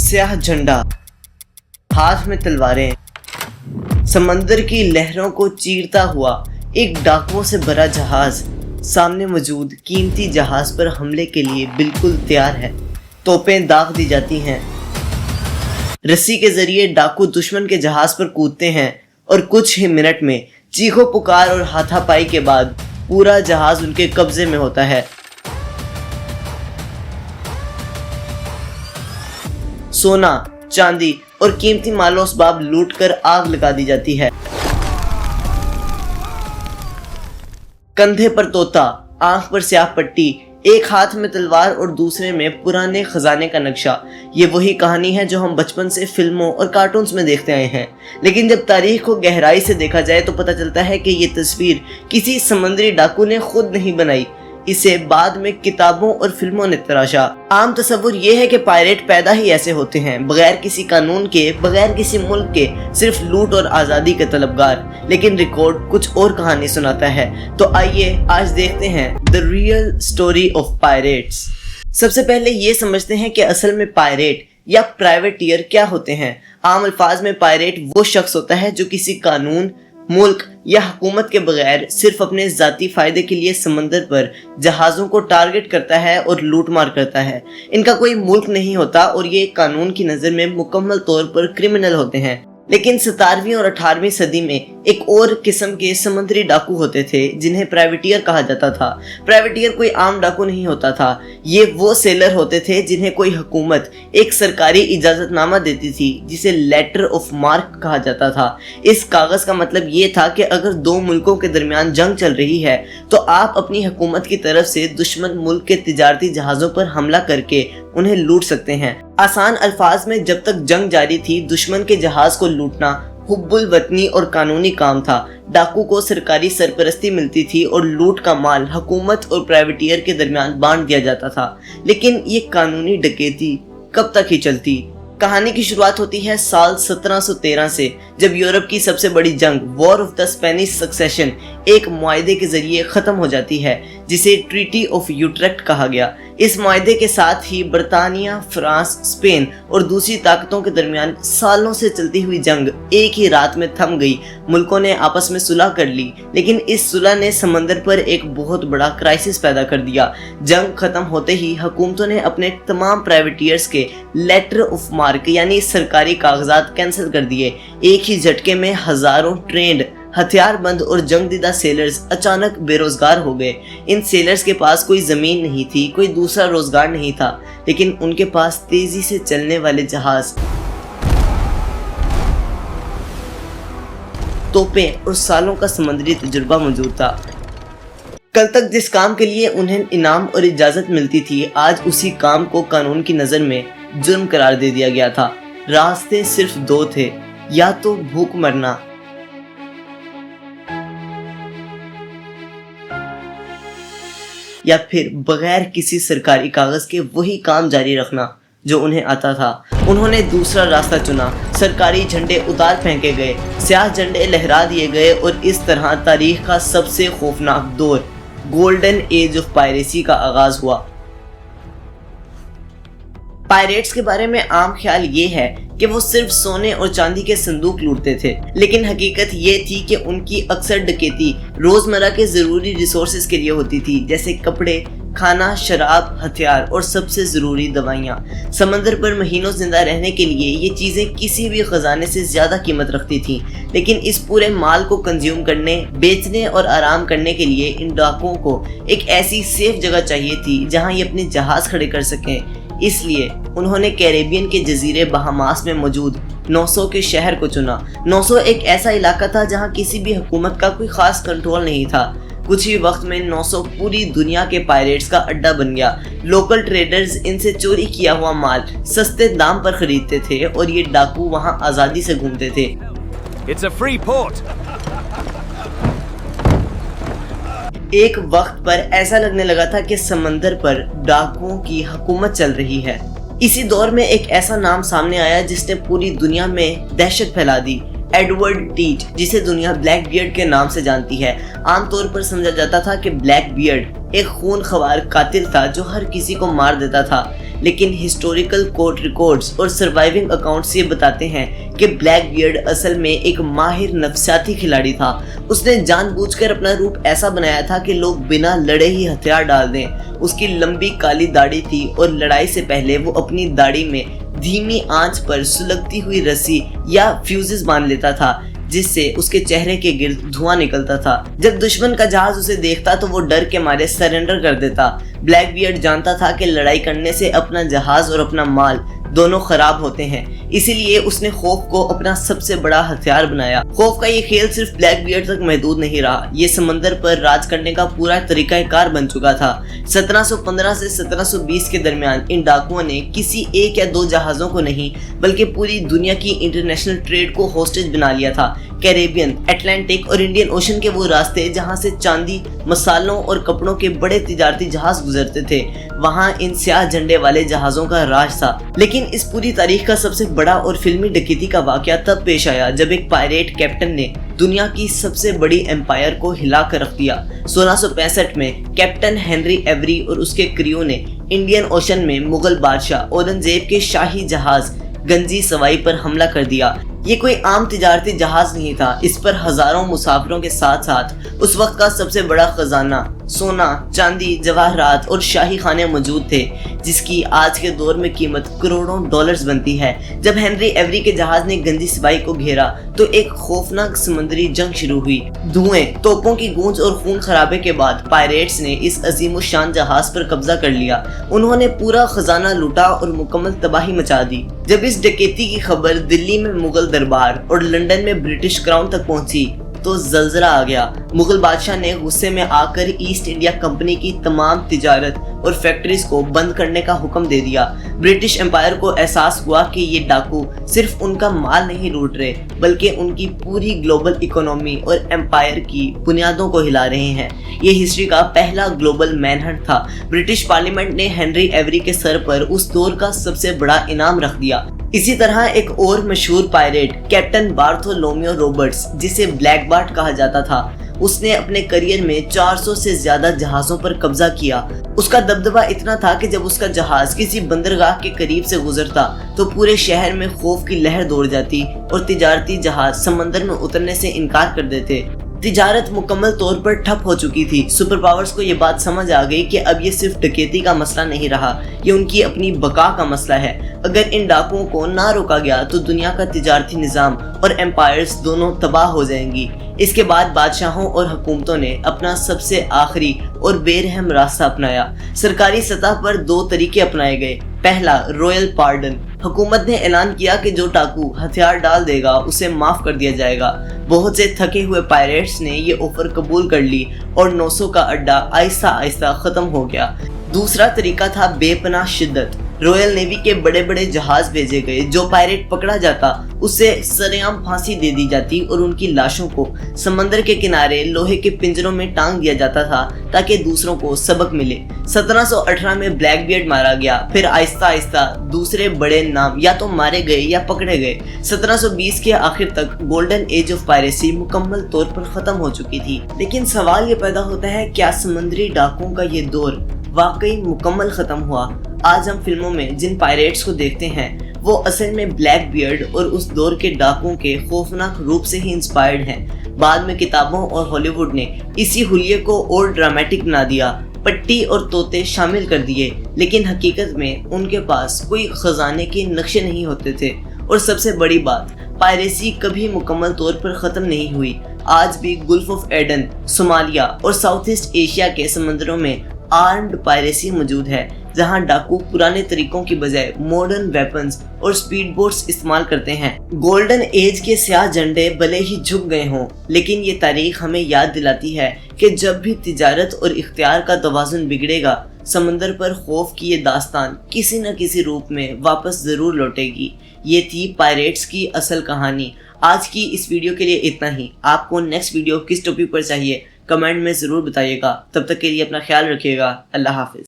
स्याह झंडा, हाथ में तलवारें, समंदर की लहरों को चीरता हुआ एक डाकुओं से भरा जहाज सामने मौजूद कीमती जहाज पर हमले के लिए बिल्कुल तैयार है। तोपें दाग दी जाती हैं। रस्सी के जरिए डाकू दुश्मन के जहाज पर कूदते हैं और कुछ ही मिनट में चीखों पुकार और हाथापाई के बाद पूरा जहाज उनके कब्जे में होता है। सोना, चांदी और कीमती मालो असबाब लूटकर आग लगा दी जाती है। कंधे पर तोता, आंख पर स्याह पट्टी, एक हाथ में तलवार और दूसरे में पुराने खजाने का नक्शा। ये वही कहानी है जो हम बचपन से फिल्मों और कार्टून्स में देखते आए हैं, लेकिन जब तारीख को गहराई से देखा जाए तो पता चलता है कि ये तस्वीर किसी समुद्री डाकू ने खुद नहीं बनाई, इसे बाद में किताबों और फिल्मों ने तराशा। आम तस्वुर ये है कि पायरेट पैदा ही ऐसे होते हैं, बगैर किसी कानून के, बगैर किसी मुल्क के, सिर्फ लूट और आज़ादी के तलबगार। लेकिन रिकॉर्ड कुछ और कहानी सुनाता है। तो आइए आज देखते हैं the real story of pirates. सबसे पहले ये समझते हैं कि असल में पायरेट या प्राइवेटियर क्या होते हैं। आम अल्फाज में पायरेट वो शख्स होता है जो किसी कानून, मुल्क या हुकूमत के बगैर सिर्फ अपने ज़ाती फ़ायदे के लिए समंदर पर जहाज़ों को टारगेट करता है और लूट मार करता है। इनका कोई मुल्क नहीं होता और ये कानून की नज़र में मुकम्मल तौर पर क्रिमिनल होते हैं। लेकिन 17वीं और 18वीं सदी में एक और किस्म के समुद्री डाकू होते थे जिन्हें प्राइवेटियर कहा जाता था। प्राइवेटियर कोई आम डाकू नहीं होता था, ये वो सेलर होते थे जिन्हें कोई हुकूमत एक सरकारी इजाज़तनामा देती थी जिसे लेटर ऑफ मार्क कहा जाता था। इस कागज़ का मतलब ये था कि अगर दो मुल्कों के दरमियान जंग चल रही है तो आप अपनी हुकूमत की तरफ से दुश्मन मुल्क के तिजारती जहाज़ों पर हमला करके उन्हें लूट सकते हैं। आसान अल्फाज में जब तक जंग जारी थी दुश्मन के जहाज को लूटना हुब्बुल वतनी और कानूनी काम था। डाकू को सरकारी सरपरस्ती मिलती थी और लूट का माल हुकूमत और प्राइवेटियर के दरमियान बांट दिया जाता था। लेकिन ये कानूनी डकैती कब तक ही चलती? कहानी की शुरुआत होती है साल 1713 से, जब यूरोप की सबसे बड़ी जंग war of the Spanish succession एक मुआहदे के जरिए ख़त्म हो जाती है जिसे ट्रीटी ऑफ यूट्रेक्ट कहा गया। इस मुआहदे के साथ ही बरतानिया, फ्रांस, स्पेन और दूसरी ताकतों के दरमियान सालों से चलती हुई जंग एक ही रात में थम गई। मुल्कों ने आपस में सुलह कर ली, लेकिन इस सुलह ने समंदर पर एक बहुत बड़ा क्राइसिस पैदा कर दिया। जंग खत्म होते ही हुकूमतों ने अपने तमाम प्राइवेटियर्स के लेटर ऑफ मार्क यानी सरकारी कागजात कैंसिल कर दिए। एक ही झटके में हजारों ट्रेंड, हथियारबंद और जंगदीदा सेलर्स अचानक बेरोजगार हो गए। इन सेलर्स के पास कोई जमीन नहीं थी, कोई दूसरा रोजगार नहीं था, लेकिन उनके पास तेजी से चलने वाले जहाज, तोपें और सालों का समुद्री तजुर्बा मौजूद था। कल तक जिस काम के लिए उन्हें इनाम और इजाजत मिलती थी, आज उसी काम को कानून की नजर में जुर्म करार दे दिया गया था। रास्ते सिर्फ दो थे, या तो भूख मरना या फिर बगैर किसी सरकारी कागज के वही काम जारी रखना जो उन्हें आता था। उन्होंने दूसरा रास्ता चुना। सरकारी झंडे उतार फेंके गए, स्याह झंडे लहरा दिए गए और इस तरह तारीख का सबसे खौफनाक दौर, गोल्डन एज ऑफ पायरेसी का आगाज हुआ। पायरेट्स के बारे में आम ख्याल ये है कि वो सिर्फ सोने और चांदी के संदूक लूटते थे, लेकिन हकीकत ये थी कि उनकी अक्सर डकैती रोजमर्रा के जरूरी रिसोर्सेज के लिए होती थी, जैसे कपड़े, खाना, शराब, हथियार और सबसे जरूरी दवाइयाँ। समंदर पर महीनों जिंदा रहने के लिए ये चीजें किसी भी खजाने से ज्यादा कीमत रखती थी, लेकिन इस पूरे माल को कंज्यूम करने, बेचने और आराम करने के लिए इन डाकुओं को एक ऐसी सेफ जगह चाहिए थी जहाँ ये अपने जहाज खड़े कर सकें। इसलिए उन्होंने कैरेबियन के जजीरे बहामास में मौजूद नौसो के शहर को चुना। नौसो एक ऐसा इलाका था जहां किसी भी हुकूमत का कोई खास कंट्रोल नहीं था। कुछ ही वक्त में नौसो पूरी दुनिया के पायरेट्स का अड्डा बन गया। लोकल ट्रेडर्स इनसे चोरी किया हुआ माल सस्ते दाम पर खरीदते थे और ये डाकू वहां आजादी से घूमते थे। It's a free port. एक वक्त पर ऐसा लगने लगा था कि समंदर पर डाकुओं की हुकूमत चल रही है। इसी दौर में एक ऐसा नाम सामने आया जिसने पूरी दुनिया में दहशत फैला दी, एडवर्ड टीट, जिसे दुनिया ब्लैक बियर्ड के नाम से जानती है। आमतौर पर समझा जाता था कि ब्लैक बियर्ड एक खून खवार कातिल था जो हर किसी को मार देता था, लेकिन हिस्टोरिकल कोर्ट रिकॉर्ड्स और सर्वाइविंग अकाउंट्स ये बताते हैं कि ब्लैक बियर्ड असल में एक माहिर नफसियाती खिलाड़ी था। उसने जानबूझकर अपना रूप ऐसा बनाया था कि लोग बिना लड़े ही हथियार डाल दें। उसकी लंबी काली दाढ़ी थी और लड़ाई से पहले वो अपनी दाढ़ी में धीमी आंच पर सुलगती हुई रस्सी या फ्यूजेस बांध लेता था, जिससे उसके चेहरे के गिर्द धुआं निकलता था। जब दुश्मन का जहाज उसे देखता तो वो डर के मारे सरेंडर कर देता। ब्लैक बियर्ड जानता था कि लड़ाई करने से अपना जहाज और अपना माल दोनों खराब होते हैं, इसीलिए उसने खौफ को अपना सबसे बड़ा हथियार बनाया। खौफ का ये खेल सिर्फ ब्लैक बियर्ड तक महदूद नहीं रहा, ये समंदर पर राज करने का पूरा तरीकाकार बन चुका था। 1715 से 1720 के दरमियान इन डाकुओं ने किसी एक या दो जहाजों को नहीं बल्कि पूरी दुनिया की इंटरनेशनल ट्रेड को होस्टेज बना लिया था। कैरेबियन, अटलांटिक और इंडियन ओशन के वो रास्ते जहां से चांदी, मसालों और कपड़ों के बड़े तिजारती जहाज गुजरते थे, वहां इन स्याह झंडे वाले जहाजों का राज था। लेकिन इस पूरी तारीख का सबसे बड़ा और फिल्मी डकैती का वाकया तब पेश आया जब एक पायरेट कैप्टन ने दुनिया की सबसे बड़ी एम्पायर को हिला कर रख दिया। 1665 में कैप्टन हेनरी एवरी और उसके क्रियो ने इंडियन ओशन में मुगल बादशाह औरंगजेब के शाही जहाज गंजी सवाई पर हमला कर दिया। ये कोई आम तिजारती जहाज नहीं था, इस पर हजारों मुसाफिरों के साथ साथ उस वक्त का सबसे बड़ा खजाना, सोना, चांदी, जवाहरात और शाही खाने मौजूद थे, जिसकी आज के दौर में कीमत करोड़ों डॉलर्स बनती है। जब हेनरी एवरी के जहाज ने गंजी सवाई को घेरा तो एक खौफनाक समुद्री जंग शुरू हुई। धुएं, तोपों की गूंज और खून खराबे के बाद पायरेट्स ने इस अजीमुशान जहाज पर कब्जा कर लिया। उन्होंने पूरा खजाना लूटा और मुकम्मल तबाही मचा दी। जब इस डकैती की खबर दिल्ली में मुगल दरबार और लंदन में ब्रिटिश क्राउन तक पहुंची तो जलजला आ गया। मुगल बादशाह ने गुस्से में आकर ईस्ट इंडिया कंपनी की तमाम तिजारत और फैक्ट्रीज को बंद करने का हुक्म दे दिया। ब्रिटिश एम्पायर को एहसास हुआ कि ये डाकू सिर्फ उनका माल नहीं लूट रहे बल्कि उनकी पूरी ग्लोबल इकोनॉमी और एम्पायर की बुनियादों को हिला रहे हैं। ये हिस्ट्री का पहला ग्लोबल मैनहंट था। ब्रिटिश पार्लियामेंट ने हेनरी एवरी के सर पर उस दौर का सबसे बड़ा इनाम रख दिया। इसी तरह एक और मशहूर पायरेट कैप्टन बार्थोलोमियो रॉबर्ट्स, जिसे ब्लैक बार्ट कहा जाता था, उसने अपने करियर में 400 से ज्यादा जहाजों पर कब्जा किया। उसका दबदबा इतना था कि जब उसका जहाज किसी बंदरगाह के करीब से गुजरता तो पूरे शहर में खौफ की लहर दौड़ जाती और तिजारती जहाज समंदर में उतरने से इनकार कर देते। तिजारत मुकम्मल तौर पर ठप हो चुकी थी। सुपर पावर्स को ये बात समझ आ गई कि अब ये सिर्फ डकैती का मसला नहीं रहा, ये उनकी अपनी बका का मसला है। अगर इन डाकुओं को ना रोका गया तो दुनिया का तिजारती निजाम और एम्पायर्स दोनों तबाह हो जाएंगी। इसके बाद बादशाहों और हुकूमतों ने अपना सबसे आखिरी और बेरहम रास्ता अपनाया। सरकारी सतह पर दो तरीके अपनाए गए। पहला, रॉयल पार्डन। हुकूमत ने ऐलान किया कि जो डाकू हथियार डाल देगा उसे माफ कर दिया जाएगा। बहुत से थके हुए पायरेट्स ने ये ऑफर कबूल कर ली और 900 का अड्डा आहिस्ता आहिस्ता खत्म हो गया। दूसरा तरीका था बेपनाह शिद्दत। रॉयल नेवी के बड़े बड़े जहाज भेजे गए। जो पायरेट पकड़ा जाता उसे सरेआम फांसी दे दी जाती और उनकी लाशों को समंदर के किनारे लोहे के पिंजरों में टांग दिया जाता था ताकि दूसरों को सबक मिले। 1718 में ब्लैक बियर्ड मारा गया। फिर आहिस्ता आहिस्ता दूसरे बड़े नाम या तो मारे गए या पकड़े गए। 1720 के आखिर तक गोल्डन एज ऑफ पायरेसी मुकम्मल तौर पर खत्म हो चुकी थी। लेकिन सवाल ये पैदा होता है, क्या समुद्री डाकुओं का ये दौर वाकई मुकम्मल खत्म हुआ? आज हम फिल्मों में जिन पायरेट्स को देखते हैं वो असल में ब्लैक बियर्ड और उस दौर के डाकुओं के खौफनाक रूप से ही इंस्पायर्ड हैं। बाद में किताबों और हॉलीवुड ने इसी हुलिये को और ड्रामेटिक बना दिया, पट्टी और तोते शामिल कर दिए, लेकिन हकीकत में उनके पास कोई खजाने के नक्शे नहीं होते थे। और सबसे बड़ी बात, पायरेसी कभी मुकम्मल तौर पर खत्म नहीं हुई। आज भी गुल्फ ऑफ एडन, सोमालिया और साउथ ईस्ट एशिया के समंदरों में आर्म्ड पायरेसी मौजूद है, जहां डाकू पुराने तरीकों की बजाय मॉडर्न वेपन्स और स्पीड बोट्स इस्तेमाल करते हैं। गोल्डन एज के स्याह झंडे भले ही झुक गए हों, लेकिन ये तारीख हमें याद दिलाती है कि जब भी तिजारत और इख्तियार का तवाज़ुन बिगड़ेगा, समंदर पर खौफ की ये दास्तान किसी न किसी रूप में वापस जरूर लौटेगी। ये थी पायरेट्स की असल कहानी। आज की इस वीडियो के लिए इतना ही। आपको नेक्स्ट वीडियो किस टॉपिक पर चाहिए कमेंट में ज़रूर बताइएगा। तब तक के लिए अपना ख्याल रखिएगा। अल्लाह हाफिज़।